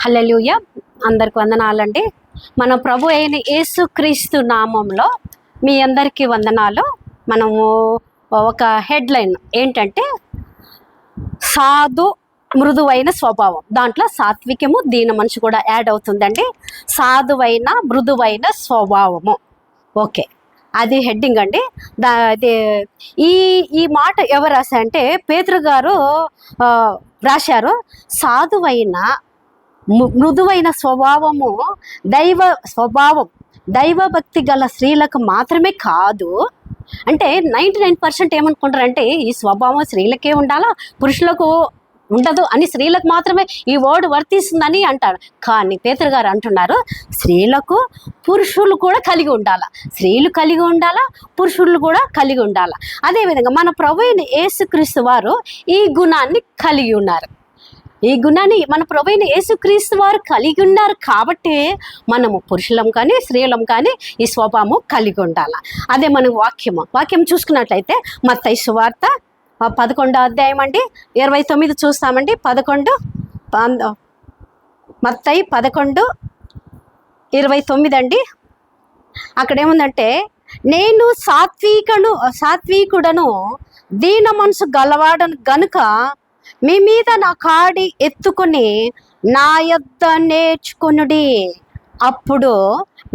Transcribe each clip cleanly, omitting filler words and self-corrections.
హల్లెలూయా. అందరికి వందనాలండి. మన ప్రభు అయిన యేసుక్రీస్తు నామంలో మీ అందరికీ వందనాలు. మనము ఒక హెడ్లైన్ ఏంటంటే సాధు మృదువైన స్వభావం, దాంట్లో సాత్వికము దీన మనసు కూడా యాడ్ అవుతుందండి. సాధువైన మృదువైన స్వభావము, ఓకే, అది హెడ్డింగ్ అండి. అది ఈ మాట ఎవరు రాశారంటే పేతురు గారు రాశారు. సాధువైన మృదువైన స్వభావము దైవభక్తి గల స్త్రీలకు మాత్రమే కాదు. అంటే 99% ఏమనుకుంటారంటే ఈ స్వభావం స్త్రీలకే ఉండాలా, పురుషులకు ఉండదు అని, స్త్రీలకు మాత్రమే ఈ వర్డ్ వర్తిస్తుందని అంటారు. కానీ పేతురు గారు అంటున్నారు స్త్రీలకు పురుషులు కూడా కలిగి ఉండాలా, స్త్రీలు కలిగి ఉండాలా, పురుషులు కూడా కలిగి ఉండాలా. అదేవిధంగా మన ప్రభు అయిన యేసుక్రీస్తు వారు ఈ గుణాన్ని కలిగి ఉన్నారు. ఈ గుణాన్ని మన ప్రభు అయిన యేసుక్రీస్తు వారు కలిగి ఉన్నారు కాబట్టి మనము పురుషులం కానీ స్త్రీలం కానీ ఈ స్వభావం కలిగి ఉండాలి. అదే మన వాక్యం చూసుకున్నట్లయితే మత్తయి సువార్త 11వ అధ్యాయం అండి 29 చూస్తామండి. 11 మత్తయి 11:29 అండి. అక్కడ ఏముందంటే, నేను సాత్వికుడను దీన మనసు గలవాడను గనుక మీ మీద నా కాడి ఎత్తుకొని నా యొద్ద నేర్చుకొనుడి, అప్పుడు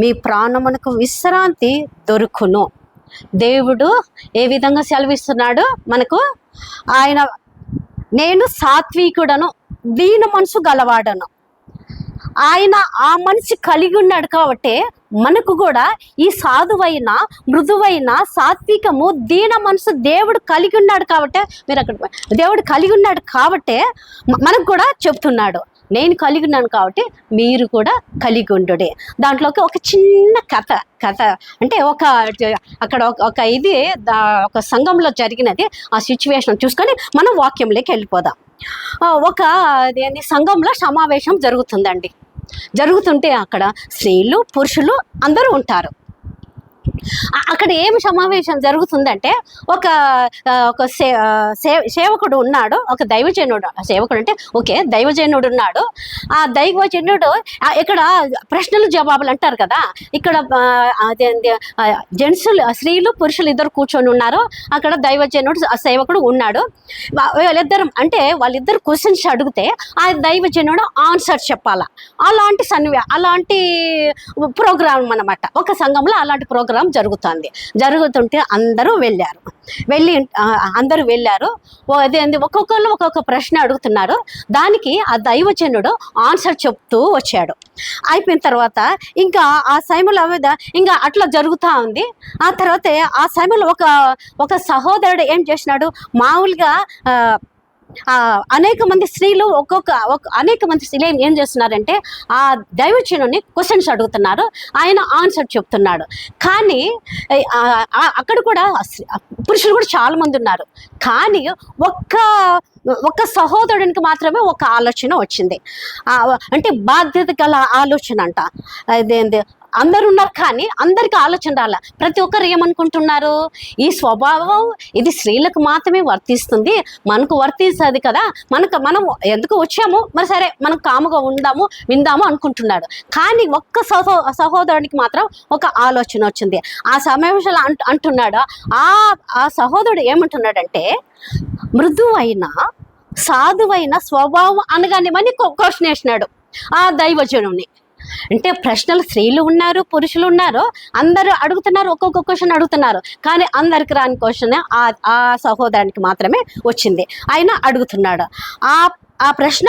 మీ ప్రాణమునకు విశ్రాంతి దొరుకును. దేవుడు ఏ విధంగా సెలవిస్తున్నాడు మనకు? ఆయన నేను సాత్వికుడను దీన మనసు గలవాడను, ఆయన ఆ మనిషి కలిగి ఉన్నాడు కాబట్టి మనకు కూడా ఈ సాధువైన మృదువైన సాత్వికము దీన మనసు దేవుడు కలిగి ఉన్నాడు కాబట్టి, మీరు అక్కడ దేవుడు కలిగి ఉన్నాడు కాబట్టి మనకు కూడా చెప్తున్నాడు నేను కలిగి ఉన్నాను కాబట్టి మీరు కూడా కలిగి ఉండుడే. దాంట్లోకి ఒక చిన్న కథ అంటే అక్కడ ఒక సంఘంలో జరిగినది, ఆ సిచ్యువేషన్ చూసుకొని మనం వాక్యంలోకి వెళ్ళిపోదాం. ఒక సంఘంలో సమావేశం జరుగుతుంటే అక్కడ స్త్రీలు పురుషులు అందరూ ఉంటారు. అక్కడ ఏమి సమావేశం జరుగుతుందంటే ఒక సేవకుడు ఉన్నాడు, ఒక దైవజనుడు. సేవకుడు అంటే ఓకే, దైవజనుడు ఉన్నాడు. ఆ దైవజనుడు ఇక్కడ ప్రశ్నలు జవాబులు అంటారు కదా, ఇక్కడ స్త్రీలు పురుషులు ఇద్దరు కూర్చొని ఉన్నారు. అక్కడ దైవజనుడు సేవకుడు ఉన్నాడు. వాళ్ళిద్దరు క్వశ్చన్స్ అడిగితే ఆ దైవజనుడు ఆన్సర్ చెప్పాలా. అలాంటి ప్రోగ్రామ్ అన్నమాట. ఒక సంఘంలో అలాంటి ప్రోగ్రాం జరుగుతుంటే అందరూ వెళ్ళారు. ఒక్కొక్కళ్ళు ఒక్కొక్క ప్రశ్న అడుగుతున్నారు. దానికి ఆ దైవజనుడు ఆన్సర్ చెప్తూ వచ్చాడు. అయిపోయిన తర్వాత ఇంకా ఆ సమయంలో ఇంకా అట్లా జరుగుతూ ఉంది. ఆ తర్వాత ఆ సమయంలో ఒక సహోదరుడు ఏం చేసినాడు, మామూలుగా అనేక మంది స్త్రీలు ఏం చేస్తున్నారంటే ఆ దైవజనుని క్వశ్చన్స్ అడుగుతున్నారు, ఆయన ఆన్సర్ చెప్తున్నాడు. కానీ అక్కడ కూడా పురుషులు కూడా చాలా మంది ఉన్నారు. కానీ ఒక్క సహోదరునికి మాత్రమే ఒక ఆలోచన వచ్చింది. అంటే బాధ్యత గల ఆలోచన అంట. అదేంటి, అందరు ఉన్నారు కానీ అందరికి ఆలోచన రాల. ప్రతి ఒక్కరు ఏమనుకుంటున్నారు, ఈ స్వభావం ఇది స్త్రీలకు మాత్రమే వర్తిస్తుంది, మనకు వర్తిస్తుంది కదా, మనం ఎందుకు వచ్చాము, మరి సరే మనం కాముగా విందాము అనుకుంటున్నాడు. కానీ ఒక్క సహోదరునికి మాత్రం ఒక ఆలోచన వచ్చింది. ఆ సమావేశంలో అంటున్నాడు, ఆ సహోదరుడు ఏమంటున్నాడంటే, మృదువైన సాధువైన స్వభావం అనగానేమని క్వశ్చన్ వేసినాడు ఆ దైవజనుని. అంటే ప్రశ్నలు స్త్రీలు ఉన్నారు పురుషులు ఉన్నారు, అందరూ అడుగుతున్నారు, ఒక్కొక్క క్వశ్చన్ అడుగుతున్నారు. కానీ అందరికి రాని క్వశ్చన్ ఆ సహోదరునికి మాత్రమే వచ్చింది. ఆయన అడుగుతున్నాడు. ఆ ప్రశ్న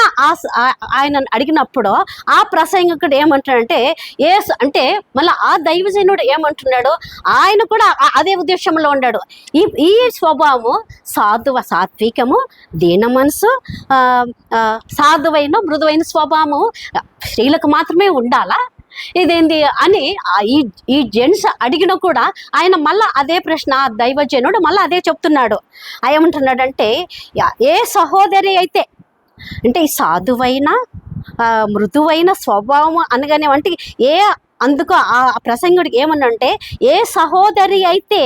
ఆయన అడిగినప్పుడు ఆ ప్రసంగికుడు ఏమంటాడంటే అంటే మళ్ళీ ఆ దైవజనుడు ఏమంటున్నాడు, ఆయన కూడా అదే ఉద్దేశంలో ఉన్నాడు. ఈ స్వభావము సాత్వికము దీన మనసు సాధువైన మృదువైన స్వభావము స్త్రీలకు మాత్రమే ఉండాలా ఇదేంది అని ఈ జెంట్స్ అడిగినా కూడా ఆయన మళ్ళా అదే ప్రశ్న దైవజనుడు మళ్ళీ అదే చెప్తున్నాడు. ఏమంటున్నాడంటే, ఏ సహోదరి అయితే అంటే ఈ సాధువైన మృదువైన స్వభావం అనగానే అంటే అందుకు ఆ ప్రసంగుడికి ఏమన్నంటే, ఏ సహోదరి అయితే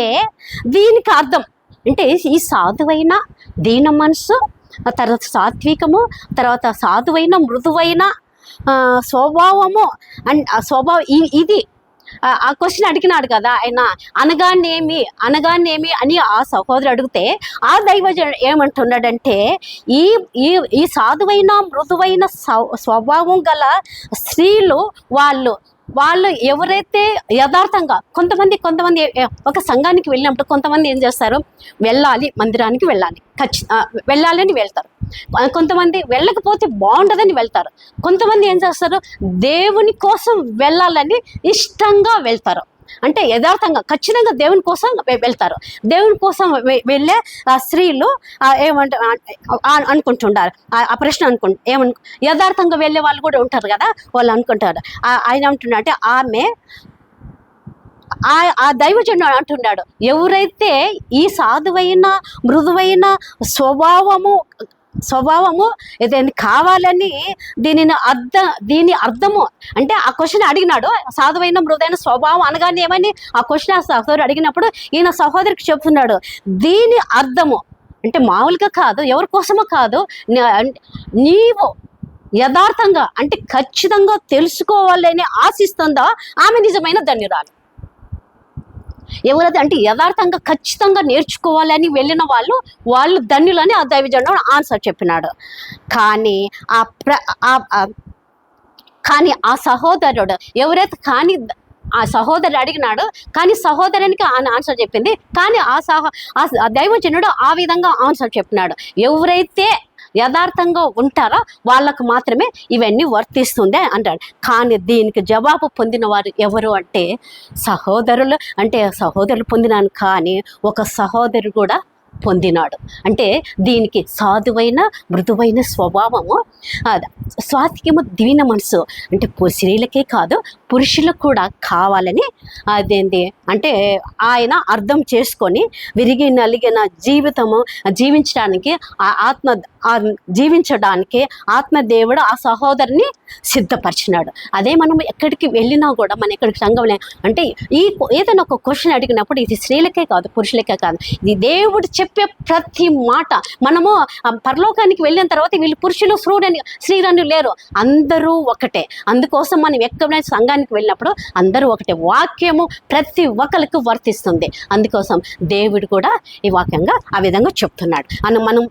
దీనికి అర్థం అంటే ఈ సాధువైన దీన మనసు తర్వాత సాత్వికము, తర్వాత సాధువైన మృదువైన స్వభావము. అండ్ ఆ స్వభావం ఇది ఆ క్వశ్చన్ అడిగినాడు కదా ఆయన, అనగానేమి అని ఆ సహోదరు అడిగితే ఆ దైవజనుడు ఏమంటున్నాడంటే, ఈ ఈ ఈ సాధువైన మృదువైన స్వభావం గల స్త్రీలు వాళ్ళు ఎవరైతే యథార్థంగా, కొంతమంది ఒక సంఘానికి వెళ్ళినప్పుడు కొంతమంది ఏం చేస్తారు, మందిరానికి వెళ్ళాలని వెళ్తారు. కొంతమంది వెళ్ళకపోతే బాగుండదని వెళ్తారు. కొంతమంది ఏం చేస్తారు, దేవుని కోసం వెళ్ళాలని ఇష్టంగా వెళ్తారు. అంటే యథార్థంగా ఖచ్చితంగా దేవుని కోసం వెళ్తారు. దేవుని కోసం వెళ్ళే స్త్రీలు అనుకుంటుంటారు, ఆ ప్రశ్న యథార్థంగా వెళ్ళే వాళ్ళు కూడా ఉంటారు కదా, వాళ్ళు అనుకుంటారు. ఆయన అంటున్నా అంటే ఆ దైవజనుడు అంటున్నాడు, ఎవరైతే ఈ సాధువైన మృదువైన స్వభావము ఏదైనా కావాలని దీని అర్థము అంటే, ఆ క్వశ్చన్ అడిగినాడు, సాధువైన మృదైన స్వభావం అనగానే ఏమని ఆ క్వశ్చన్ ఆ సహోదరుడు అడిగినప్పుడు ఈయన సహోదరికి చెప్తున్నాడు, దీని అర్థము అంటే మామూలుగా కాదు, ఎవరి కోసమో కాదు, నీవు యథార్థంగా అంటే ఖచ్చితంగా తెలుసుకోవాలని ఆశిస్తుందో ఆమె నిజమైన ధన్యురాలు. ఎవరైతే అంటే యథార్థంగా ఖచ్చితంగా నేర్చుకోవాలని వెళ్ళిన వాళ్ళు ధన్యులని ఆ దైవజనుడు ఆన్సర్ చెప్పినాడు. కానీ ఆ సహోదరుడు ఎవరైతే ఆ సహోదరుడు అడిగినాడు, కానీ సహోదరునికి ఆన్సర్ చెప్పింది, కానీ ఆ దైవజనుడు ఆ విధంగా ఆన్సర్ చెప్పినాడు, ఎవరైతే యథార్థంగా ఉంటారో వాళ్ళకు మాత్రమే ఇవన్నీ వర్తిస్తుంది అంటాడు. కానీ దీనికి జవాబు పొందిన వారు ఎవరు అంటే సహోదరులు పొందినాను, కానీ ఒక సహోదరు కూడా పొందినాడు. అంటే దీనికి సాధువైన మృదువైన స్వభావము, స్వాతికము, దీన మనసు అంటే స్త్రీలకే కాదు పురుషులకు కూడా కావాలని అంటే ఆయన అర్థం చేసుకొని విరిగి నలిగిన జీవితము జీవించడానికి ఆత్మదేవుడు ఆ సహోదరుని సిద్ధపరిచినాడు. అదే మనం ఎక్కడికి వెళ్ళినా కూడా, మన ఎక్కడికి సంఘంలో అంటే ఏదైనా ఒక క్వశ్చన్ అడిగినప్పుడు ఇది స్త్రీలకే కాదు పురుషులకే కాదు, ఇది దేవుడు చెప్పే ప్రతి మాట. మనము పరలోకానికి వెళ్ళిన తర్వాత వీళ్ళు పురుషులు స్త్రీలను లేరు, అందరూ ఒకటే. అందుకోసం మనం ఎక్కడైనా సంఘానికి వెళ్ళినప్పుడు అందరూ ఒకటే, వాక్యము ప్రతి ఒక్కరికి వర్తిస్తుంది. అందుకోసం దేవుడు కూడా ఈ వాక్యంగా ఆ విధంగా చెప్తున్నాడు. మనం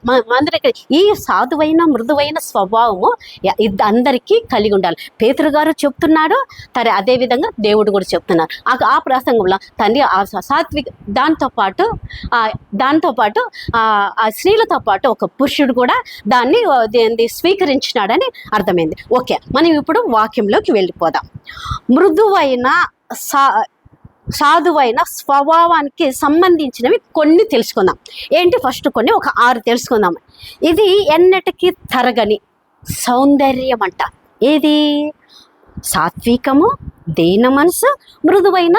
ఈ సాధువైన మృదువైన స్వభావము అందరికీ కలిగి ఉండాలి. పేతురు గారు చెప్తున్నాడు, అదే విధంగా దేవుడు కూడా చెప్తున్నారు. ఆ ప్రసంగంలో తండ్రి ఆ సాత్విక దాంతో పాటు ఆ స్త్రీలతో పాటు ఒక పురుషుడు కూడా దాన్ని స్వీకరించినాడని అర్థమైంది. ఓకే, మనం ఇప్పుడు వాక్యంలోకి వెళ్ళిపోదాం. మృదువైన సాధువైన స్వభావానికి సంబంధించినవి కొన్ని తెలుసుకుందాం. ఏంటి ఫస్ట్ ఒక 6 తెలుసుకుందాం. ఇది ఎన్నటికీ తరగని సౌందర్యం అంట. ఏది? సాత్వికము, దీన మనసు, మృదువైన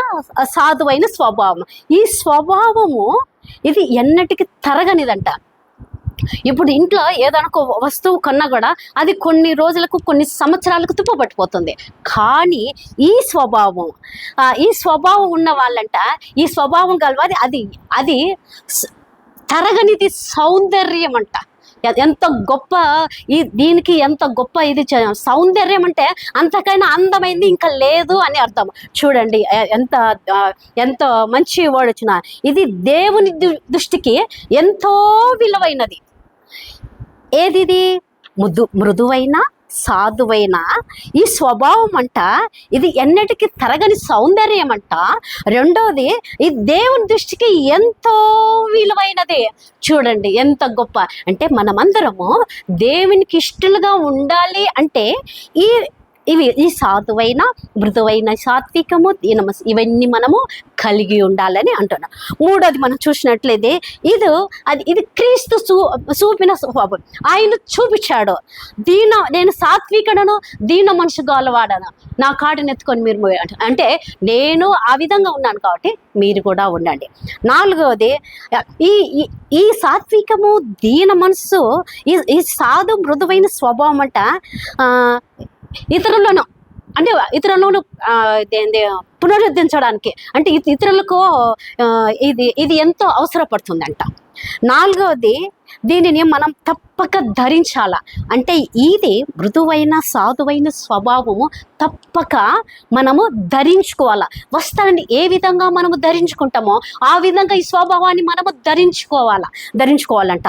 సాధువైన స్వభావం. ఈ స్వభావము ఇది ఎన్నటికీ తరగనిదంట. ఇప్పుడు ఇంట్లో ఏదైనా ఒక వస్తువు కొన్నా కూడా అది కొన్ని రోజులకు కొన్ని సంవత్సరాలకు తుప్పపట్టిపోతుంది. కానీ ఈ స్వభావం ఉన్న వాళ్ళంట, ఈ స్వభావం కలవాది అది తరగనిది సౌందర్యం అంట. ఎంత గొప్ప దీనికి ఎంత గొప్ప ఇది సౌందర్యం అంటే అంతకైనా అందమైంది ఇంకా లేదు అని అర్థం. చూడండి ఎంత మంచి వర్డ్ వచ్చిన, ఇది దేవుని దృష్టికి ఎంతో విలువైనది. ఏది? మృదువైన సాధువైన ఈ స్వభావం అంట, ఇది ఎన్నటికీ తరగని సౌందర్యం అంట. రెండోది, ఈ దేవుని దృష్టికి ఎంతో విలువైనది. చూడండి ఎంత గొప్ప అంటే, మనమందరము దేవునికి ఇష్టలుగా ఉండాలి అంటే ఈ సాధువైన మృదువైన సాత్వికము ఇవన్నీ మనము కలిగి ఉండాలని అంటున్నాం. మూడోది మనం చూసినట్లయితే ఇది క్రీస్తు చూపిన స్వభావం. ఆయన చూపించాడు, నేను సాత్వికుడను, దీన మనసు గలవాడను, నా కాడిని ఎత్తుకొని మీరు అంటే నేను ఆ విధంగా ఉన్నాను కాబట్టి మీరు కూడా ఉండండి. నాలుగవది, ఈ సాత్వికము దీన మనసు ఈ సాధు మృదువైన స్వభావం అంట ఇతరులను పునరుద్ధరించడానికి, అంటే ఇతరులకు ఇది ఎంతో అవసరపడుతుందంట. నాలుగవది, దీనిని మనం తప్పక ధరించాల. అంటే ఇది మృదువైన సాధువైన స్వభావము తప్పక మనము ధరించుకోవాలా. వస్త్రాన్ని ఏ విధంగా మనము ధరించుకుంటామో ఆ విధంగా ఈ స్వభావాన్ని మనము ధరించుకోవాలంట.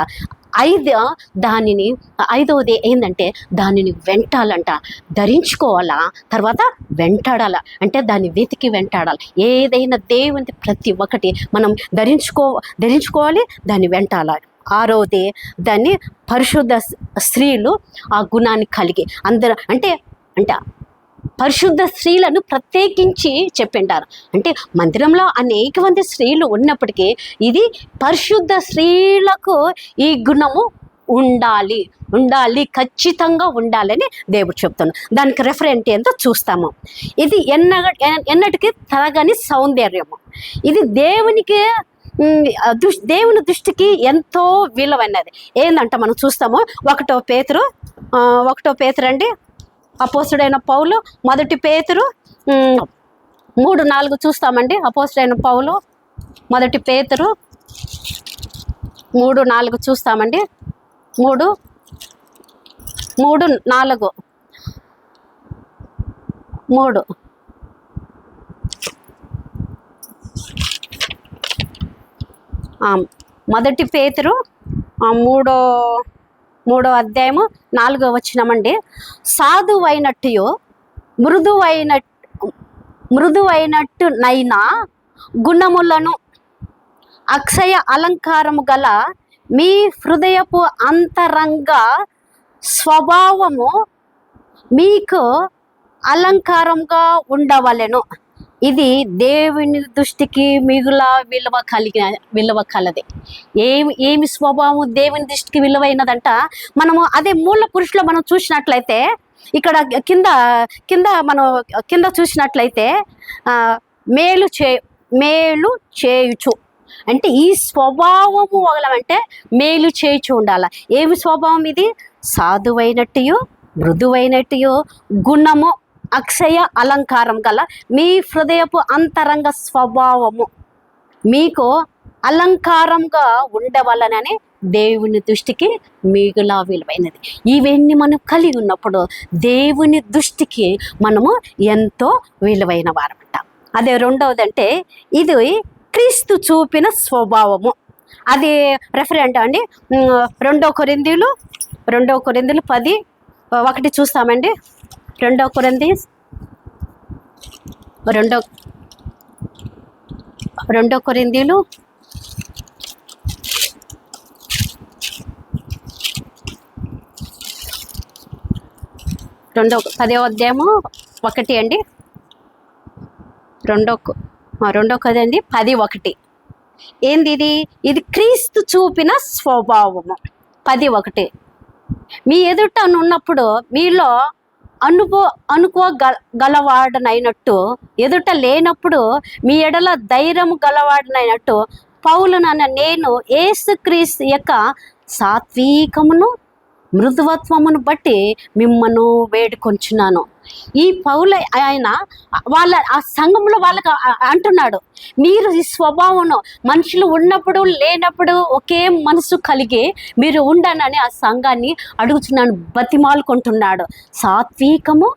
ఐదవది ఏంటంటే దానిని వెంటాలంట. ధరించుకోవాలా, తర్వాత వెంటాడాల. అంటే దాన్ని వెతికి వెంటాడాలి. ఏదైనా దేవుని ప్రతి ఒక్కటి మనం ధరించుకోవాలి, దాన్ని వెంటాడాలి. ఆరవది, దాన్ని పరిశుద్ధ స్త్రీలు ఆ గుణాన్ని కలిగి అందరూ అంటే పరిశుద్ధ స్త్రీలను ప్రత్యేకించి చెప్పింటారు. అంటే మందిరంలో అనేక మంది స్త్రీలు ఉన్నప్పటికీ ఇది పరిశుద్ధ స్త్రీలకు ఈ గుణము ఉండాలి, ఖచ్చితంగా ఉండాలని దేవుడు చెప్తున్నాడు. దానికి రెఫరెంట్ ఏంటో చూస్తాము. ఇది ఎన్నటికీ తరగని సౌందర్యము. ఇది దేవుని దృష్టికి ఎంతో విలువైనది. ఏందంట మనం చూస్తాము. ఒకటో పేతురు అండి, అపోస్తుడైన పౌలు 1 పేతురు 3:4 చూస్తామండి. అపోస్తుడైన పౌలు 1 పేతురు 3:4 చూస్తామండి. 3:4 1 పేతురు 3వ అధ్యాయము 4వ వచనమండి. సాధువైనట్టు మృదువైనట్టునైనా గుణములను అక్షయ అలంకారము గల మీ హృదయపు అంతరంగ స్వభావము మీకు అలంకారంగా ఉండవలెను. ఇది దేవుని దృష్టికి మిగుల విలువ కలది. ఏమి స్వభావం దేవుని దృష్టికి విలువైనదంట. మనము అదే మూల పురుషులో మనం చూసినట్లయితే, ఇక్కడ కింద చూసినట్లయితే మేలు చేయుచు అంటే ఈ స్వభావము అంటే మేలు చేయుచు ఉండాల. ఏమి స్వభావం ఇది? సాధువైనట్టు మృదువైనట్టు గుణము అక్షయ అలంకారం గల మీ హృదయపు అంతరంగ స్వభావము మీకు అలంకారంగా ఉండవలనని దేవుని దృష్టికి మిగుల విలువైనది. ఇవన్నీ మనం కలిగి ఉన్నప్పుడు దేవుని దృష్టికి మనము ఎంతో విలువైన వారమంట. అదే రెండవదంటే ఇది క్రీస్తు చూపిన స్వభావము. అది రెఫరెంట్ అండి. 2 కొరింథీయులు 10:1 చూస్తామండి. 2 కొరింథీయులు 10వ అధ్యాయము 1 అండి. 2 కదండి 10:1. ఏంది ఇది క్రీస్తు చూపిన స్వభావము. 10:1 మీ ఎదుట ఉన్నప్పుడు మీలో గలవాడనైనట్టు, ఎదుట లేనప్పుడు మీ ఎడల ధైర్యము గలవాడనైనట్టు పౌలునన్న నేను యేసుక్రీస్తు యొక్క సాత్వికమును మృదువత్వమును బట్టి మిమ్మను వేడుకొంచున్నాను. ఈ పౌలు ఆయన ఆ సంఘంలో వాళ్ళకి అంటున్నాడు, మీరు ఈ స్వభావము మనుషులు ఉన్నప్పుడు లేనప్పుడు ఒకే మనసు కలిగి మీరు ఉండనని ఆ సంఘాన్ని అడుగుతున్నాను, బతిమాలుకుంటున్నాడు. సాత్వికము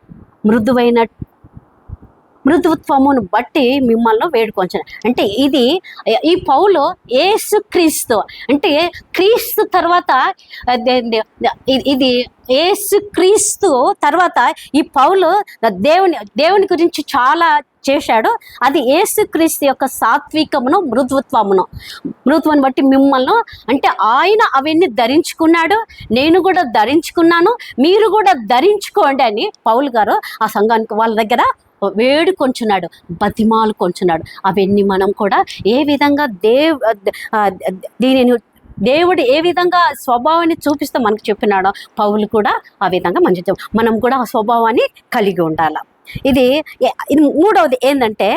మృదుత్వమును బట్టి మిమ్మల్ని వేడుకొంచాను. అంటే ఈ పౌలు యేసుక్రీస్తు అంటే క్రీస్తు తర్వాత ఇది యేసుక్రీస్తు తర్వాత ఈ పౌలు దేవుని గురించి చాలా చేశాడు. అది యేసుక్రీస్తు యొక్క సాత్వికమును మృదుత్వమును బట్టి మిమ్మల్ని అంటే ఆయన అవన్నీ ధరించుకున్నాడు, నేను కూడా ధరించుకున్నాను, మీరు కూడా ధరించుకోండి అని పౌలు గారు ఆ సంఘానికి వాళ్ళ దగ్గర వేడుకొంచున్నాడు, బతిమాలుకొంచున్నాడు. అవన్నీ మనం కూడా ఏ విధంగా దీనిని దేవుడు ఏ విధంగా స్వభావాన్ని చూపిస్తూ మనకు చెప్పినాడో పౌలు కూడా ఆ విధంగా మనం కూడా ఆ స్వభావాన్ని కలిగి ఉండాలి. ఇది మూడవది ఏంటంటే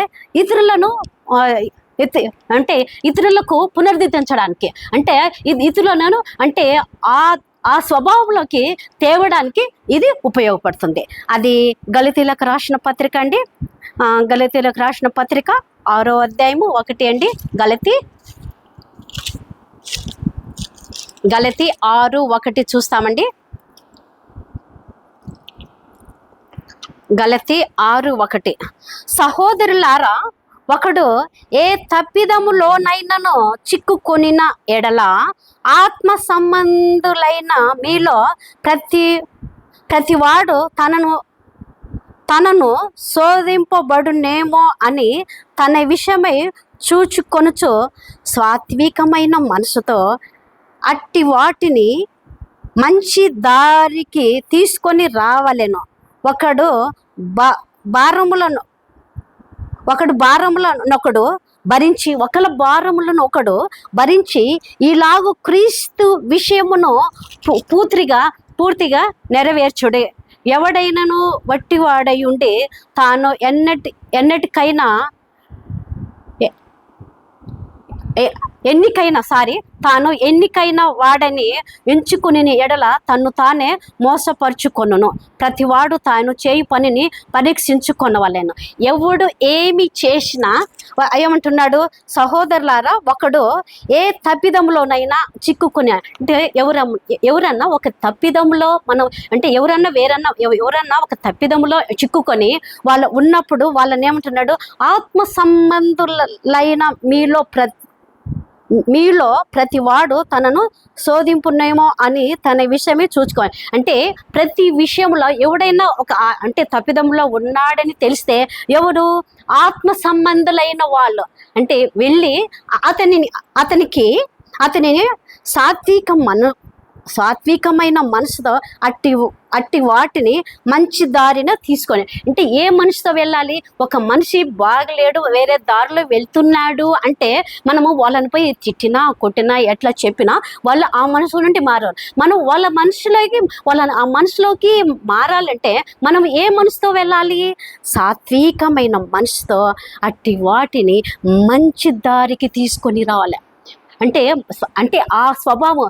ఇతరులకు పునరుద్ధరించడానికి, అంటే ఇతరులను అంటే ఆ స్వభావంలోకి తేవడానికి ఇది ఉపయోగపడుతుంది. అది గలతీయులకు రాసిన పత్రిక అండి. గలతీయులకు రాసిన పత్రిక 6వ అధ్యాయము 1 అండి. గలతీ గలతీ 6:1 చూస్తామండి. గలతీ 6:1 సహోదరులారా, ఒకడు ఏ తప్పిదములోనైనను చిక్కుకొనిన ఎడల ఆత్మ సంబంధులైన మీలో ప్రతివాడు తనను శోధింపబడునేమో అని తన విషయమై చూచుకొనుచు సాత్వికమైన మనసుతో అట్టి వాటిని మంచి దారికి తీసుకొని రావలెను. ఒకడు భారములను ఒకడు భరించి ఈలాగు క్రీస్తు విషయమును పూర్తిగా నెరవేర్చుడే. ఎవడైనను వట్టివాడై ఉండి తాను ఎన్నికైనా వాడని ఎంచుకుని ఎడల తన్ను తానే మోసపరుచుకొనును. ప్రతివాడు తాను చేయు పనిని పరీక్షించుకొనవలెను. ఎవడు ఏమి చేసినా ఏమంటున్నాడు? సహోదరులారా, ఒకడు ఏ తప్పిదంలోనైనా చిక్కుకుని, అంటే ఎవరన్నా ఒక తప్పిదంలో మనం అంటే ఎవరన్నా ఒక తప్పిదంలో చిక్కుకొని వాళ్ళు ఉన్నప్పుడు వాళ్ళని ఏమంటున్నాడు? ఆత్మ సంబంధులైన మీలో ప్రతివాడు తనను శోధింపునేమో అని తన విషయమే చూసుకోవాలి. అంటే ప్రతి విషయంలో ఎవడైనా అంటే తప్పిదంలో ఉన్నాడని తెలిస్తే ఎవరు? ఆత్మ సంబంధులైన వాళ్ళు అంటే వెళ్ళి అతనిని సాత్వికమైన మనసుతో అట్టి వాటిని మంచి దారిన తీసుకొని, అంటే ఏ మనసుతో వెళ్ళాలి? ఒక మనిషి బాగలేడు, వేరే దారిలో వెళ్తున్నాడు అంటే మనము వాళ్ళని పోయి తిట్టినా కొట్టినా ఎట్లా చెప్పినా వాళ్ళు ఆ మనసు నుండి మారారు. మనం వాళ్ళ ఆ మనసులోకి మారాలంటే మనం ఏ మనసుతో వెళ్ళాలి? సాత్వికమైన మనసుతో అట్టి వాటిని మంచి దారికి తీసుకొని రావాలి. అంటే ఆ స్వభావం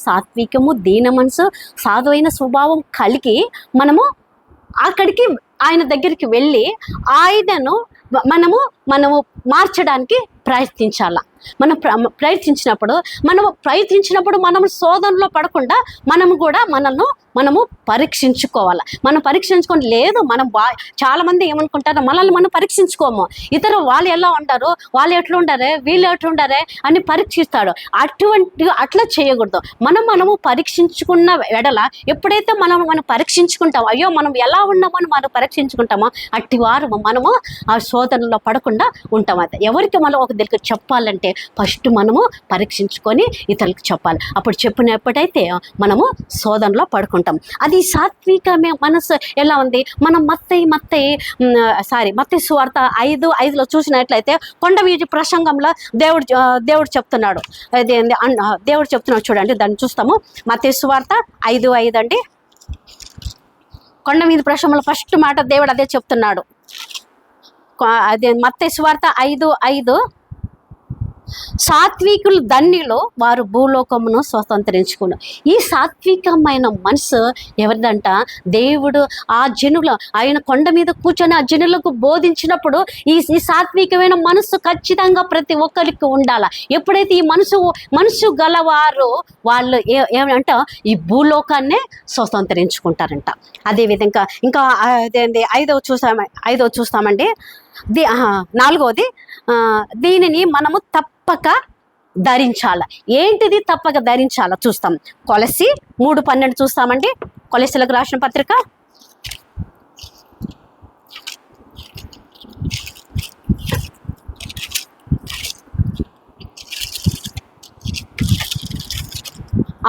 సాత్వికము, దీన మనసు, సాధువైన స్వభావం కలిగి మనము అక్కడికి ఆయన దగ్గరికి వెళ్ళి ఆయనను మనము మార్చడానికి ప్రయత్నించాల. ప్రయత్నించినప్పుడు మనము శోధనలో పడకుండా మనము పరీక్షించుకోవాలి. మనం పరీక్షించుకొని లేదు చాలా మంది ఏమనుకుంటారు, మనల్ని మనం పరీక్షించుకోము, ఇతరు వాళ్ళు ఎలా ఉంటారు, వాళ్ళు ఎట్లుండారే, వీళ్ళు ఎట్లుండారే అని పరీక్షిస్తాడు. అట్లా చేయకూడదు. మనము పరీక్షించుకున్న ఎడల ఎప్పుడైతే మనం పరీక్షించుకుంటామో, అయ్యో మనం ఎలా ఉన్నామని మనం పరీక్షించుకుంటామో అట్టి వారు మనము ఆ శోధనలో పడకుండా ఉంటాం. అయితే ఎవరికి మనం ఒక దగ్గర చెప్పాలంటే ఫస్ట్ మనము పరీక్షించుకొని ఇతరులకు చెప్పాలి. అప్పుడు చెప్పినప్పుడైతే మనము శోధనలో పడుకుంటాం. అది సాత్వికమే మనసు ఎలా ఉంది? మనం మత్తయి సువార్త 5:5 చూసినట్లయితే కొండ వీధి ప్రసంగంలో దేవుడు చెప్తున్నాడు. దేవుడు చెప్తున్నాడు చూడండి, దాన్ని చూస్తాము. మత్తయి సువార్త 5:5 అండి. కొండ వీధి ప్రసంగంలో ఫస్ట్ మాట దేవుడు అదే చెప్తున్నాడు. అదే మత్తయి సువార్త 5:5 సాత్వికులు ధన్యులు, వారు భూలోకమును స్వతంత్రించుకున్నారు. ఈ సాత్వికమైన మనసు ఎవరిదంట? దేవుడు ఆ జనుల ఆయన కొండ మీద కూర్చొని ఆ జనులకు బోధించినప్పుడు ఈ సాత్వికమైన మనసు ఖచ్చితంగా ప్రతి ఒక్కరికి ఉండాల. ఎప్పుడైతే ఈ మనసు గలవారు వాళ్ళు ఏమంట ఈ భూలోకాన్నే స్వతంత్రించుకుంటారంట. అదేవిధంగా ఇంకా ఐదవ చూస్తామండి. 4వది, దీనిని మనము తప్పక ధరించాల. ఏంటిది తప్పక ధరించాల చూస్తాం. కొలసి 3:12 చూస్తామండి. కొలసీలకు రాసిన పత్రిక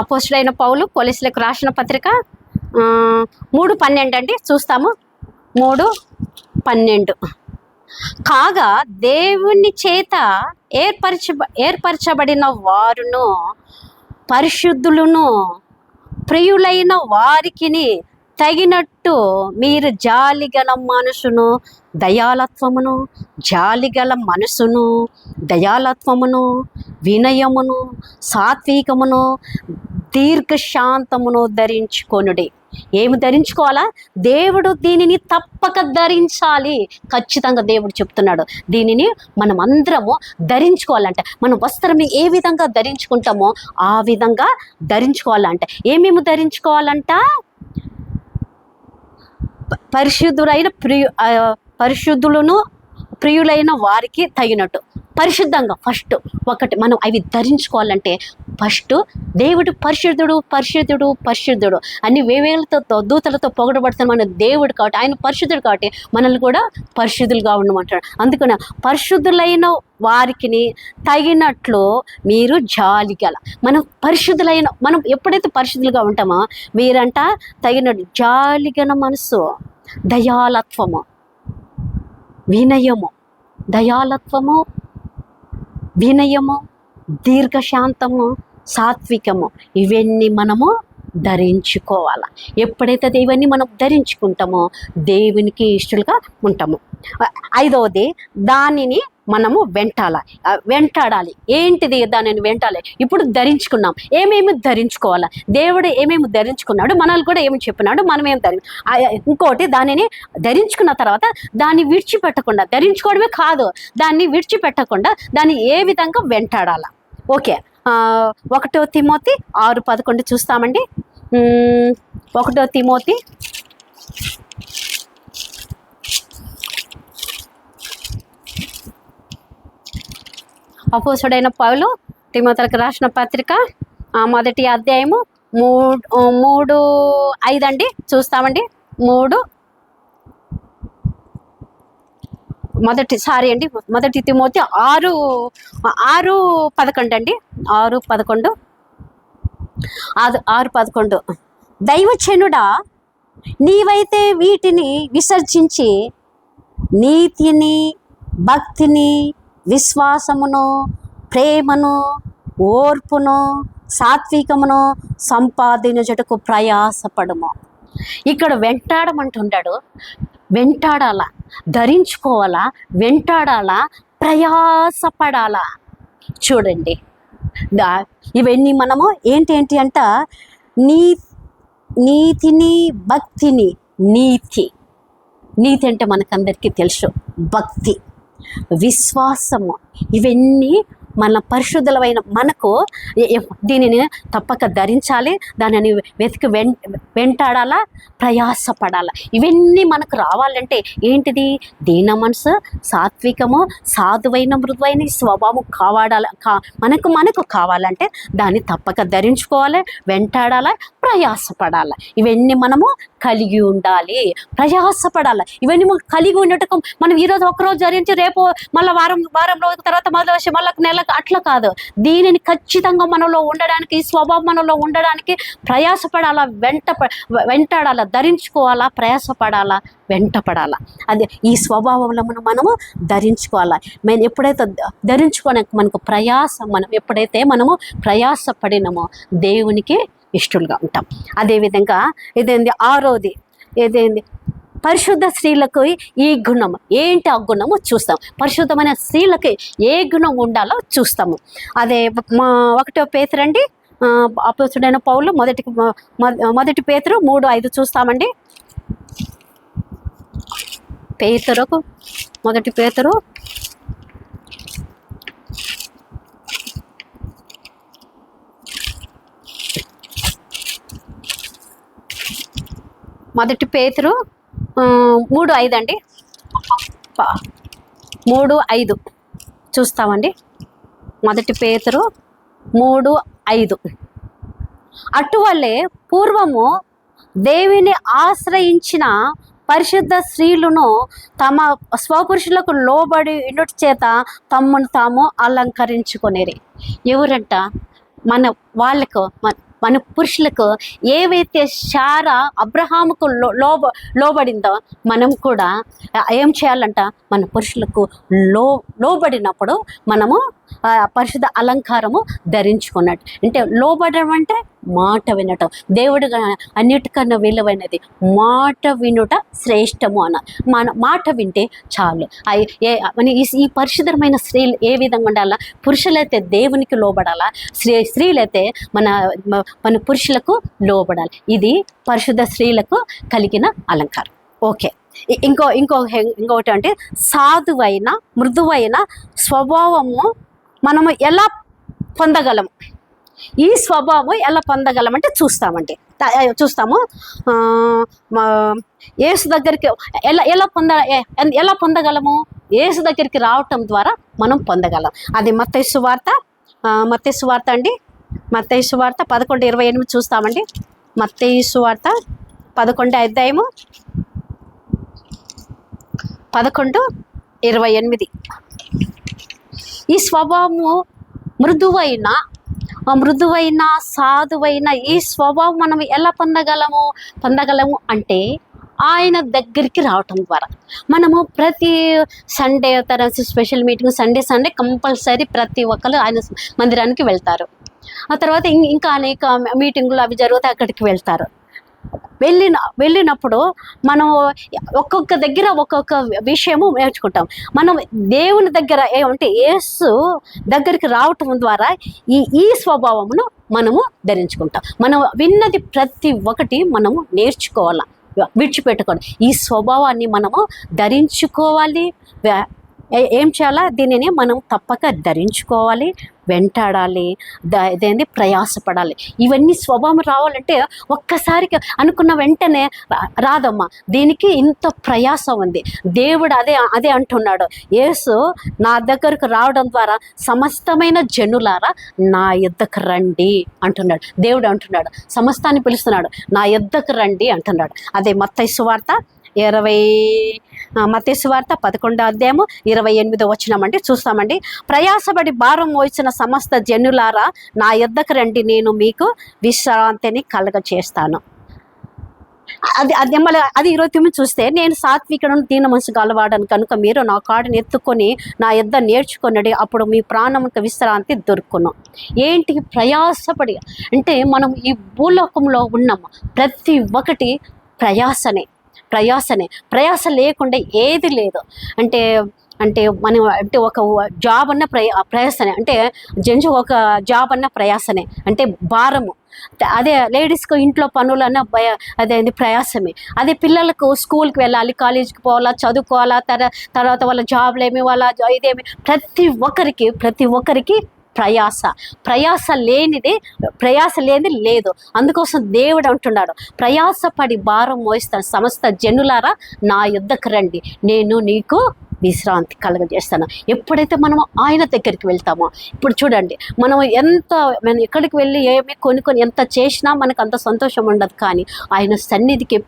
అపోస్తలుడైన పౌలు కొలసీలకు రాసిన పత్రిక 3:12 అండి. చూస్తాము. 3:12 కాగా దేవుని చేత ఏర్పరచబడిన వారును పరిశుద్ధులను ప్రియులైన వారికిని తగినట్టు మీరు జాలిగల మనసును దయాలత్వమును వినయమును సాత్వికమును దీర్ఘశాంతమును ధరించుకొనుడి. ఏమి ధరించుకోవాలా? దేవుడు దీనిని తప్పక ధరించాలి. ఖచ్చితంగా దేవుడు చెప్తున్నాడు, దీనిని మనం అందరము ధరించుకోవాలంటే, మనం వస్త్రం ఏ విధంగా ధరించుకుంటామో ఆ విధంగా ధరించుకోవాలంటే, ఏమేమి ధరించుకోవాలంట? పరిశుద్ధులను ప్రియులైన వారికి తగినట్టు పరిశుద్ధంగా ఫస్ట్ ఒకటి మనం అవి ధరించుకోవాలంటే, ఫస్ట్ దేవుడు పరిశుద్ధుడు పరిశుద్ధుడు పరిశుద్ధుడు అన్ని వేవేలతో దూతలతో పొగడబడుతున్న మన దేవుడు కాబట్టి, ఆయన పరిశుద్ధుడు కాబట్టి మనల్ని కూడా పరిశుద్ధులుగా ఉండమంటాడు. అందుకని పరిశుద్ధులైన వారికి తగినట్లు మీరు జాలిగల, మనం పరిశుద్ధులైన, మనం ఎప్పుడైతే పరిశుద్ధులుగా ఉంటామో వీరంట తగినట్టు జాలిగల మనసు, దయాలత్వము, వినయము, దయాలత్వము, వినయము, దీర్ఘశాంతము, సాత్వికము, ఇవన్నీ మనము ధరించుకోవాలి. ఎప్పుడైతే ఇవన్నీ మనం ధరించుకుంటామో దేవునికి ఇష్టలుగా ఉంటాము. 5వది, దానిని మనము వెంటాడాలి. ఏంటిది దానిని వెంటాలి? ఇప్పుడు ధరించుకున్నాం, ఏమేమి ధరించుకోవాలా? దేవుడు ఏమేమి ధరించుకున్నాడు, మనల్ని కూడా ఏమి చెప్పినాడు, మనం ఏమి ఇంకోటి, దానిని ధరించుకున్న తర్వాత దాన్ని విడిచిపెట్టకుండా, ధరించుకోవడమే కాదు, దాన్ని విడిచిపెట్టకుండా దాన్ని ఏ విధంగా వెంటాడాల. ఓకే, 1 తిమోతి 6:11 చూస్తామండి. 1 తిమోతి అపోస్తుడైన పౌలు తిమోతికి రాసిన పత్రిక 1వ అధ్యాయము 3:5 అండి చూస్తామండి. 1 తిమోతి 6:11 అండి. 6:11 దైవజనుడా, నీవైతే వీటిని విసర్జించి నీతిని, భక్తిని, విశ్వాసమును, ప్రేమను, ఓర్పును, సాత్వికమును సంపాదించుటకు ప్రయాసపడము. ఇక్కడ వెంటాడమంటుంటాడు. వెంటాడాలా, ధరించుకోవాలా, వెంటాడాలా, ప్రయాసపడాలా. చూడండి, ఇవన్నీ మనము ఏంటి అంట, నీతిని, భక్తిని, నీతి అంటే మనకందరికీ తెలుసు, భక్తి, విశ్వాసము, ఇవన్నీ మన పరిశుద్ధులమైన మనకు దీనిని తప్పక ధరించాలి. దానిని వెతికి వెంటాడాలా, ప్రయాసపడాలా. ఇవన్నీ మనకు రావాలంటే ఏంటిది? దీన మనసు, సాత్వికము, సాధువైన మృదువైన స్వభావం మనకు కావాలంటే దాన్ని తప్పక ధరించుకోవాలి, వెంటాడాలా, ప్రయాసపడాలి. ఇవన్నీ మనము కలిగి ఉండాలి, ప్రయాసపడాలి. ఇవన్నీ కలిగి ఉండటం మనం ఈరోజు ఒకరోజు ధరించి రేపు మళ్ళీ వారం రోజుల తర్వాత మొదలు వచ్చి మళ్ళీ నెలకు అట్లా కాదు. దీనిని ఖచ్చితంగా మనలో ఉండడానికి, ఈ స్వభావం మనలో ఉండడానికి ప్రయాసపడాలా, వెంటాడాలా, ధరించుకోవాలా, ప్రయాసపడాలా, వెంటపడాలా. అది ఈ స్వభావంలో మనము ధరించుకోవాలా. మేము ఎప్పుడైతే ధరించుకోవడానికి మనం ఎప్పుడైతే ప్రయాసపడినామో దేవునికి ఇష్టలుగా ఉంటాం. అదేవిధంగా ఇదేంది 6వది, పరిశుద్ధ స్త్రీలకు ఈ గుణం ఏంటి? ఆ గుణము చూస్తాం. పరిశుద్ధమైన స్త్రీలకి ఏ గుణం ఉండాలో చూస్తాము. అదే 1 పేతురు అండి, అపోస్తుడైన పౌలు మొదటి పేతురు 3:5 చూస్తామండి. మొదటి పేతురు 3:5 అండి. 3:5 చూస్తామండి. 1 పేతురు 3:5 అటువల్లే పూర్వము దేవుని ఆశ్రయించిన పరిశుద్ధ స్త్రీలను తమ స్వపురుషులకు లోబడి ఇంటి చేత తమ్మును తాము అలంకరించుకొనేరి. ఎవరంట? మన పురుషులకు ఏవైతే శారా అబ్రహాముకు లోబడిందో మనం కూడా ఏం చేయాలంట? మన పురుషులకు లోబడినప్పుడు మనము పరిశుద్ధ అలంకారము ధరించుకున్నట్టు. అంటే లోబడడం అంటే మాట వినటం. దేవుడు అన్నిటికన్నా విలువైనది మాట వినుట శ్రేష్టము అన్న. మన మాట వింటే చాలు. ఈ పరిశుద్ధమైన స్త్రీలు ఏ విధంగా ఉండాలా? పురుషులైతే దేవునికి లోబడాలా, స్త్రీలైతే మన పురుషులకు లోబడాలి. ఇది పరిశుద్ధ స్త్రీలకు కలిగిన అలంకారం. ఓకే, ఇంకొకటి అంటే సాధువైన మృదువైన స్వభావము మనము ఎలా పొందగలము? ఈ స్వభావం ఎలా పొందగలం అంటే చూస్తాము. యేసు దగ్గరికి ఎలా పొందగలము? యేసు దగ్గరికి రావటం ద్వారా మనం పొందగలం. అది మత్తయి సువార్త అండి. మత్తయి సువార్త 11:28 చూస్తామండి. మత్తయి సువార్త 11వ అధ్యాయము 11:28. ఈ స్వభావము మృదువైన సాధువైన ఈ స్వభావం మనం ఎలా పొందగలము అంటే ఆయన దగ్గరికి రావటం ద్వారా. మనము ప్రతి Sunday special meeting Sunday compulsory ప్రతి ఒక్కరు ఆయన మందిరానికి వెళ్తారు. ఆ తర్వాత ఇంకా అనేక మీటింగులు అవి జరుగుతాయి, అక్కడికి వెళ్తారు. వెళ్ళినప్పుడు మనం ఒక్కొక్క దగ్గర ఒక్కొక్క విషయము నేర్చుకుంటాం. మనం దేవుని దగ్గర ఏమంటే యేసు దగ్గరికి రావటం ద్వారా ఈ స్వభావమును మనము ధరించుకుంటాం. మనం విన్నది ప్రతి ఒక్కటి మనము నేర్చుకోవాలి, విడిచిపెట్టుకోవాలి. ఈ స్వభావాన్ని మనము ధరించుకోవాలి. ఏం చేయాలా? దీనిని మనం తప్పక ధరించుకోవాలి, వెంటాడాలి, ప్రయాసపడాలి. ఇవన్నీ స్వభావం రావాలంటే ఒక్కసారికి అనుకున్న వెంటనే రాదమ్మా. దీనికి ఇంత ప్రయాస ఉంది. దేవుడు అదే అంటున్నాడు. యేసు నా దగ్గరకు రావడం ద్వారా సమస్తమైన జనులారా నా యొద్దకు రండి అంటున్నాడు. దేవుడు అంటున్నాడు, సమస్తాన్ని పిలుస్తున్నాడు, నా యొద్దకు రండి అంటున్నాడు. అదే మత్తయి సువార్త 11వ అధ్యాయము 28 చూస్తామండి. ప్రయాసపడి భారం మోసిన సమస్త జనులారా నా యొద్దకు రండి, నేను మీకు విశ్రాంతిని కలుగచేస్తాను. అది 29 చూస్తే, నేను సాత్వికుడను దీన మనసు గలవాడను కనుక మీరు నా కాడుని ఎత్తుకొని నా యొద్ద నేర్చుకొనడి, అప్పుడు మీ ప్రాణముకు విశ్రాంతి దొరుకును. ఏంటి ప్రయాసపడి అంటే మనం ఈ భూలోకంలో ఉన్నాము. ప్రతి ఒక్కటి ప్రయాస లేకుండా ఏది లేదు. అంటే మనం ఒక జాబ్ అన్న ప్రయాసనే, అంటే జెంట్స్ ఒక జాబ్ అన్న ప్రయాసనే, అంటే భారము. అదే లేడీస్కు ఇంట్లో పనులన్న అదే ప్రయాసమే. అదే పిల్లలకు స్కూల్కి వెళ్ళాలి, కాలేజీకి పోవాలా, చదువుకోవాలా, తర్వాత వాళ్ళ జాబ్లేమి, ఇదేమి, ప్రతి ఒక్కరికి ప్రయాస లేనిది లేదు. అందుకోసం దేవుడు అంటున్నాడు, ప్రయాసపడి భారం మోయిస్తాను సమస్త జనులారా నా యొద్దకు రండి, నేను నీకు విశ్రాంతి కలుగజేస్తాను. ఎప్పుడైతే మనము ఆయన దగ్గరికి వెళ్తామో, ఇప్పుడు చూడండి, మనం ఎక్కడికి వెళ్ళి ఏమి కొనుక్కొని ఎంత చేసినా మనకు అంత సంతోషం ఉండదు. కానీ ఆయన సన్నిధికి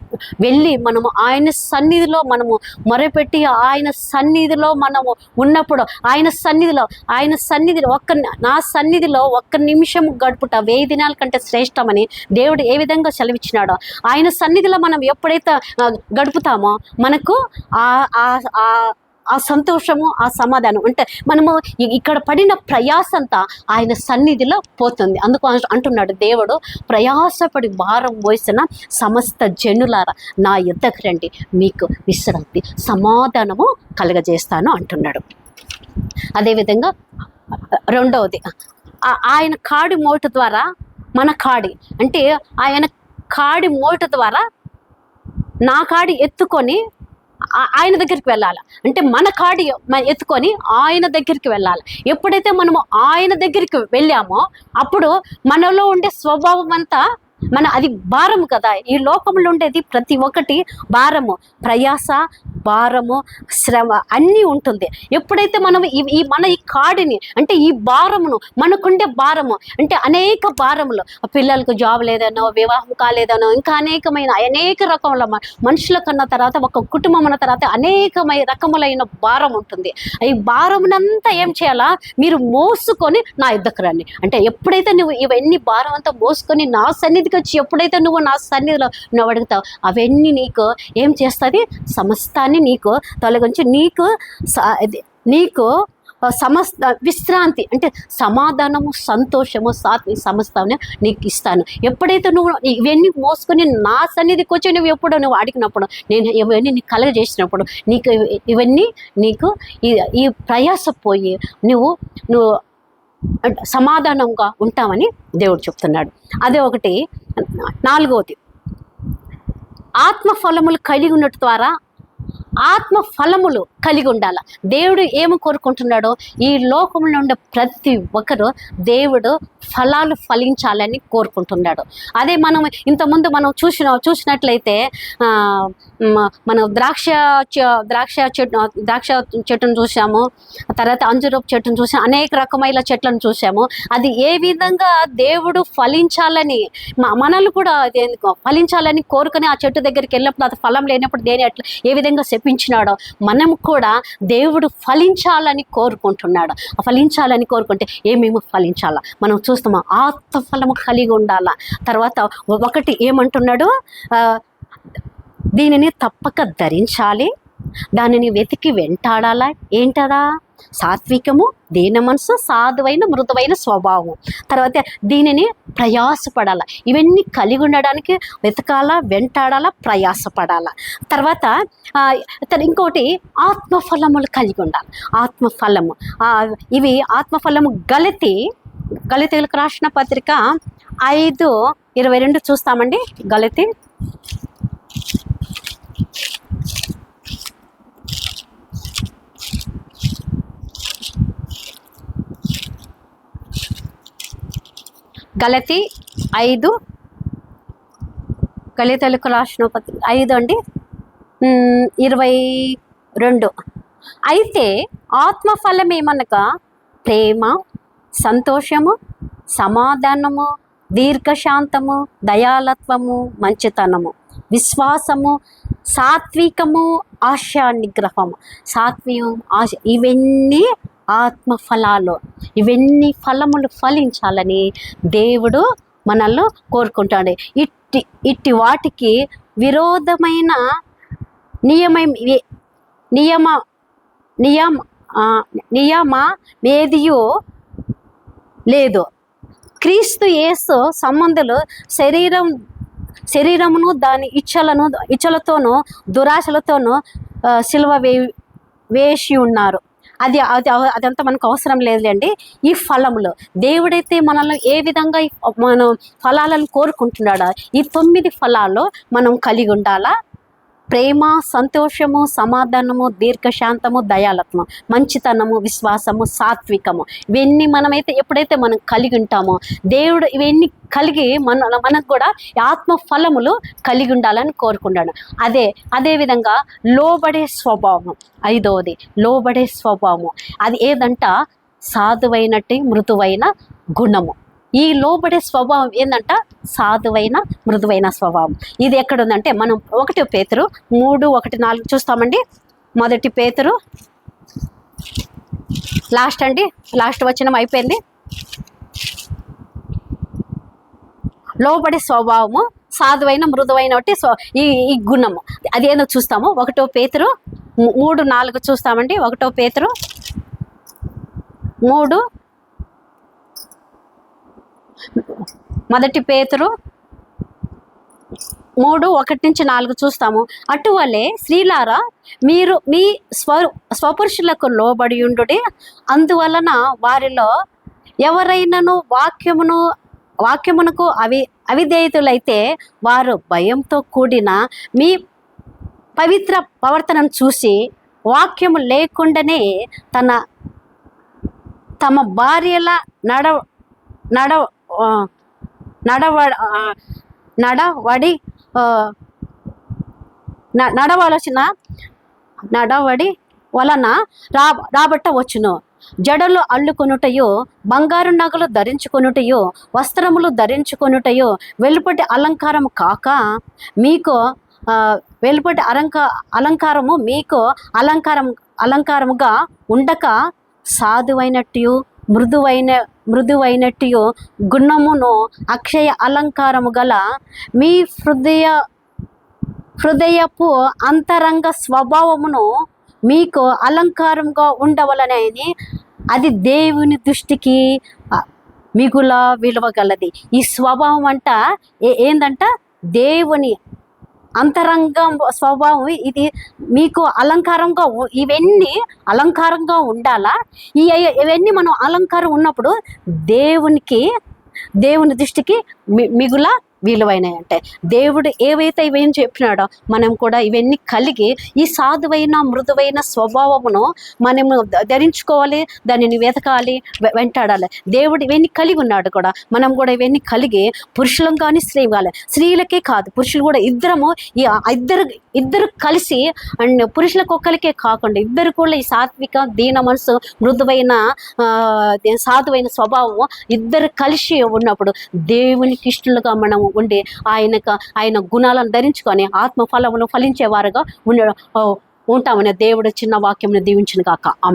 వెళ్ళి మనము ఆయన సన్నిధిలో మనము మొరపెట్టి ఆయన సన్నిధిలో మనము ఉన్నప్పుడు ఆయన సన్నిధిలో నా సన్నిధిలో ఒక్క నిమిషం గడుపుట 1000 దినాల కంటే శ్రేష్టమని దేవుడు ఏ విధంగా సెలవిచ్చినాడో, ఆయన సన్నిధిలో మనం ఎప్పుడైతే గడుపుతామో మనకు ఆ సంతోషము, ఆ సమాధానం, అంటే మనము ఇక్కడ పడిన ప్రయాసంతా ఆయన సన్నిధిలో పోతుంది. అందుకు అంటున్నాడు దేవుడు, ప్రయాసపడి భారం మోసిన సమస్త జనులారా నా యొద్దకు రండి, మీకు విశ్రాంతి సమాధానము కలుగజేస్తాను అంటున్నాడు. అదేవిధంగా రెండవది, ఆయన కాడి మోటు ద్వారా మన కాడి, అంటే ఆయన కాడి మోటు ద్వారా నా కాడి ఎత్తుకొని ఆయన దగ్గరికి వెళ్ళాలి. అంటే మన కాడి ఎత్తుకొని ఆయన దగ్గరికి వెళ్ళాలి. ఎప్పుడైతే మనము ఆయన దగ్గరికి వెళ్ళామో అప్పుడు మనలో ఉండే స్వభావం అంతా అది భారము కదా. ఈ లోకంలో ఉండేది ప్రతి ఒక్కటి భారము, ప్రయాస, భారము, శ్రమ అన్నీ ఉంటుంది. ఎప్పుడైతే మనం ఈ కాడిని, అంటే ఈ భారమును, మనకుండే భారము అంటే అనేక భారములు, పిల్లలకు జాబ్ లేదనో, వివాహం కాలేదనో, ఇంకా అనేక రకముల మనుషుల కన్నా తర్వాత ఒక కుటుంబం అన్న తర్వాత అనేకమైన రకములైన భారం ఉంటుంది. ఈ భారమునంతా ఏం చేయాలా? మీరు మోసుకొని నా యొద్దకు రండి. అంటే ఎప్పుడైతే నువ్వు ఇవన్నీ భారం అంతా మోసుకొని నా సన్నిధికి వచ్చి ఎప్పుడైతే నువ్వు నా సన్నిధిలో నువ్వు అడుగుతావు, అవన్నీ నీకు ఏం చేస్తుంది? సమస్తాన్ని నీకు తొలగించి నీకు సమస్త విశ్రాంతి అంటే సమాధానము, సంతోషము, సమస్తాన్ని నీకు ఇస్తాను. ఎప్పుడైతే నువ్వు ఇవన్నీ మోసుకొని నా సన్నిధికి వచ్చి నువ్వు ఎప్పుడో నువ్వు అడిగినప్పుడు, నేను ఇవన్నీ నీకు కలగజేసినప్పుడు నీకు ఇవన్నీ నీకు ఈ ప్రయాస పోయి నువ్వు సమాధానంగా ఉంటామని దేవుడు చెప్తున్నాడు. అదే ఒకటి. 4వది, ఆత్మఫలములు కలిగి ఉండటం ద్వారా ఆత్మఫలములు కలిగి ఉండాలి. దేవుడు ఏమి కోరుకుంటున్నాడో, ఈ లోకంలో ఉండే ప్రతి ఒక్కరు దేవుడు ఫలాలు ఫలించాలని కోరుకుంటున్నాడు. అదే మనం ఇంతకుముందు మనం చూసినట్లయితే మనం ద్రాక్ష చెట్టును చూసాము, తర్వాత అంజూరపు చెట్టును చూసాము, అనేక రకమైన చెట్లను చూసాము. అది ఏ విధంగా దేవుడు ఫలించాలని, మనల్ని కూడా ఫలించాలని కోరుకుని ఆ చెట్టు దగ్గరికి వెళ్ళినప్పుడు అది ఫలం లేనప్పుడు ఏ విధంగా శపించినాడో, మనం కూడా దేవుడు ఫలించాలని కోరుకుంటున్నాడు. ఫలించాలని కోరుకుంటే ఏమేమి ఫలించాలా మనం చూస్తామా? ఆత్మఫలము కలిగి ఉండాలా. తర్వాత ఒకటి ఏమంటున్నాడు, దీనిని తప్పక ధరించాలి, దానిని వెతికి వెంటాడాలా. ఏంటదా? సాత్వికము, దీన మనసు, సాధువైన మృదువైన స్వభావం. తర్వాత దీనిని ప్రయాసపడాల. ఇవన్నీ కలిగి ఉండడానికి వెతకాలా, వెంటాడాలా, ప్రయాసపడాలా. తర్వాత ఇంకోటి ఆత్మఫలములు కలిగి ఉండాలి. ఆత్మఫలము ఇవి ఆత్మఫలము గలతీలకు రాసిన పత్రిక 5:22 చూస్తామండి. గలతీ 5 గలతీలకు రాసిన పత్రిక 5:22. అయితే ఆత్మఫలం ఏమనగా ప్రేమ, సంతోషము, సమాధానము, దీర్ఘశాంతము, దయాలత్వము, మంచితనము, విశ్వాసము, సాత్వికము, ఆశా నిగ్రహము. సాత్వికం, ఆశ, ఇవన్నీ ఆత్మఫలాలు. ఇవన్నీ ఫలములు ఫలించాలని దేవుడు మనల్ని కోరుకుంటాడు. ఇట్టి వాటికి విరోధమైన నియమేదియో లేదు. క్రీస్తు యేసు సంబంధులు శరీరమును దాని ఇచ్చలతోనూ దురాశలతోనూ సిలువ వేసి ఉన్నారు. అదంతా మనకు అవసరం లేదులేండి. ఈ ఫలములు దేవుడైతే మనల్ని ఏ విధంగా మనం ఫలాలను కోరుకుంటున్నాడో, ఈ 9 ఫలాలు మనం కలిగి ఉండాలా. ప్రేమ, సంతోషము, సమాధానము, దీర్ఘశాంతము, దయాలత్వం, మంచితనము, విశ్వాసము, సాత్వికము. ఇవన్నీ ఎప్పుడైతే మనం కలిగి ఉంటామో, దేవుడు ఇవన్నీ కలిగి మనకు కూడా ఆత్మ ఫలములు కలిగి ఉండాలని కోరుకున్నాడు. అదేవిధంగా లోబడే స్వభావం. 5వది లోబడే స్వభావము. అది ఏదంట? సాధువైనట్టి మృదువైన గుణము. ఈ లోబడే స్వభావం ఏంటంట? సాధువైన మృదువైన స్వభావం. ఇది ఎక్కడుందంటే మనం 1 పేతురు 3:1-4 చూస్తామండి. 1 పేతురు లాస్ట్ వచనం అయిపోయింది. లోబడే స్వభావము, సాధువైన మృదువైన ఈ గుణము అదేదో చూస్తాము. 1 పేతురు 3:4 చూస్తామండి. 1 పేతురు 3 1 పేతురు 3:1-4 చూస్తాము. అటువలే స్త్రీలారా, మీరు మీ స్వపురుషులకు లోబడి ఉండుడి. అందువలన వారిలో ఎవరైనాను వాక్యమునకు అవిధేయులైతే వారు భయంతో కూడిన మీ పవిత్ర ప్రవర్తనను చూసి వాక్యము లేకుండానే తమ భార్యల నడవడి వలన రాబట్టవచ్చును. జడలు అల్లుకొనుటయో, బంగారు నగలు ధరించుకొనుటయో, వస్త్రములు ధరించుకొనుటయో వెలుపటి అలంకారము కాక మీకు వెలుపటి అలంకారము మీకు అలంకారముగా ఉండక, సాధువైనట్టు మృదువైనట్టు గుణమును అక్షయ అలంకారము గల మీ హృదయపు అంతరంగ స్వభావమును మీకు అలంకారంగా ఉండవలనని అది దేవుని దృష్టికి మిగుల విలువ గలది. ఈ స్వభావం అంట ఏందంట దేవుని అంతరంగం స్వభావం. ఇది మీకు అలంకారంగా ఇవన్నీ అలంకారంగా ఉండాలా. ఇవన్నీ మనం అలంకారం ఉన్నప్పుడు దేవుని దృష్టికి మిగుల విలువైనవి. అంటే దేవుడు ఏవైతే ఇవన్నీ చెప్పినాడో మనం కూడా ఇవన్నీ కలిగి ఈ సాధువైన మృదువైన స్వభావమును మనము ధరించుకోవాలి, దానిని వెతకాలి, వెంటాడాలి. దేవుడు ఇవన్నీ కలిగి ఉన్నాడు కూడా. మనం కూడా ఇవన్నీ కలిగి పురుషులం కానీ స్త్రీ కానీ, స్త్రీలకే కాదు పురుషులు కూడా ఇద్దరము ఈ ఇద్దరు కలిసి అండ్ పురుషులకు ఒక్కరికే కాకుండా ఇద్దరు కూడా ఈ సాత్విక దీన మనసు మృదువైన సాధువైన స్వభావము ఇద్దరు కలిసి ఉన్నప్పుడు దేవునికి ఇష్టలుగా మనం ఉండి ఆయన గుణాలను ధరించుకొని ఆత్మ ఫలములు ఫలించేవారుగా ఉంటామని దేవుడు చిన్న వాక్యం దీవించును గాక. ఆమేన్.